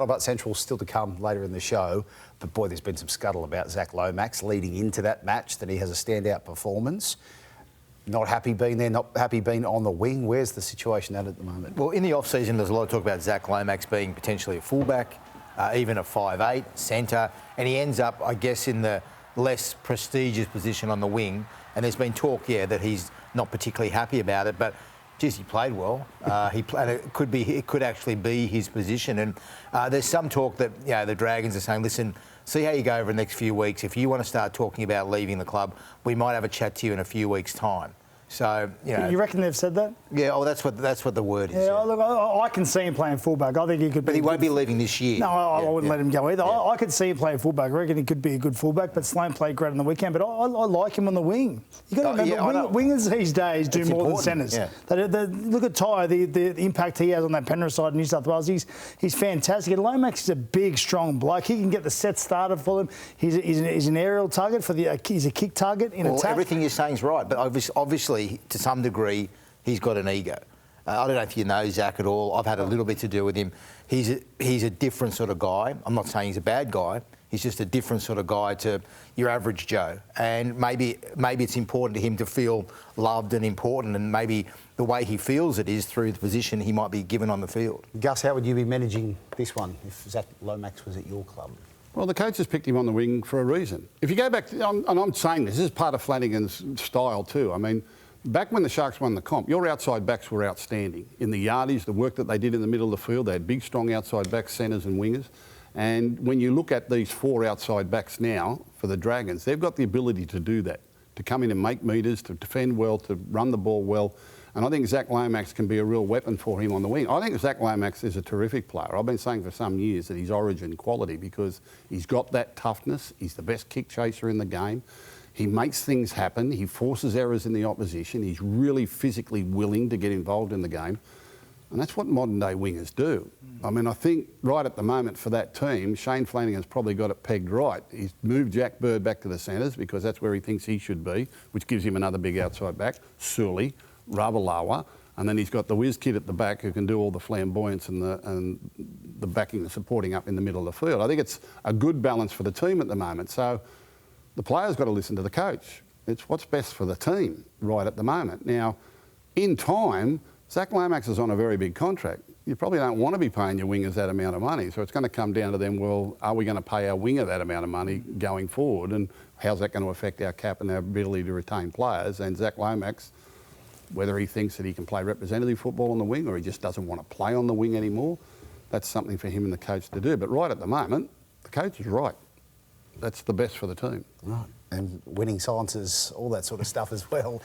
About Central still to come later in the show, but boy, there's been some scuttle about Zach Lomax leading into that match, that he has a standout performance. Not happy being there, not happy being on the wing. Where's the situation at the moment? Well, in the off-season, there's a lot of talk about Zach Lomax being potentially a fullback, even a 5'8", centre, and he ends up, I guess, in the less prestigious position on the wing. And there's been talk, that he's not particularly happy about it, but geez, he played well. And it could actually be his position. And there's some talk that the Dragons are saying, listen, see how you go over the next few weeks. If you want to start talking about leaving the club, we might have a chat to you in a few weeks' time. So You reckon they've said that? Yeah. Oh, that's what the word is. Yeah. Look, I can see him playing fullback. I think he could. But he won't be leaving this year. No, I wouldn't let him go either. Yeah. I could see him playing fullback. I reckon he could be a good fullback. But Sloane played great on the weekend. But I like him on the wing. You got to remember, wingers these days do more than centres. Yeah. Look at Ty, the impact he has on that Penrith side in New South Wales. He's fantastic. And Lomax is a big, strong bloke. He can get the set started for them. He's an aerial target for the. He's a kick target in attack. Everything you're saying is right, but obviously to some degree, he's got an ego. I don't know if you know Zach at all. I've had a little bit to do with him. He's a different sort of guy. I'm not saying he's a bad guy. He's just a different sort of guy to your average Joe. And maybe it's important to him to feel loved and important, and maybe the way he feels it is through the position he might be given on the field. Gus, how would you be managing this one if Zach Lomax was at your club? Well, the coach has picked him on the wing for a reason. If you go back, and I'm saying this is part of Flanagan's style too. I mean, back when the Sharks won the comp, your outside backs were outstanding. In the yardies, the work that they did in the middle of the field, they had big, strong outside backs, centres and wingers. And when you look at these four outside backs now for the Dragons, they've got the ability to do that, to come in and make metres, to defend well, to run the ball well. And I think Zach Lomax can be a real weapon for him on the wing. I think Zach Lomax is a terrific player. I've been saying for some years that he's origin quality because he's got that toughness. He's the best kick chaser in the game. He makes things happen. He forces errors in the opposition. He's really physically willing to get involved in the game. And that's what modern-day wingers do. I mean, I think right at the moment for that team, Shane Flanagan's probably got it pegged right. He's moved Jack Bird back to the centres because that's where he thinks he should be, which gives him another big outside back, Sully, Ravalawa, and then he's got the whiz kid at the back who can do all the flamboyance and the backing, the supporting up in the middle of the field. I think it's a good balance for the team at the moment. So the player's got to listen to the coach. It's what's best for the team right at the moment. Now, in time, Zach Lomax is on a very big contract. You probably don't want to be paying your wingers that amount of money. So it's going to come down to them, well, are we going to pay our winger that amount of money going forward? And how's that going to affect our cap and our ability to retain players? And Zach Lomax, whether he thinks that he can play representative football on the wing or he just doesn't want to play on the wing anymore, that's something for him and the coach to do. But right at the moment, the coach is right. That's the best for the team. Right. And winning silences, all that sort of stuff as well.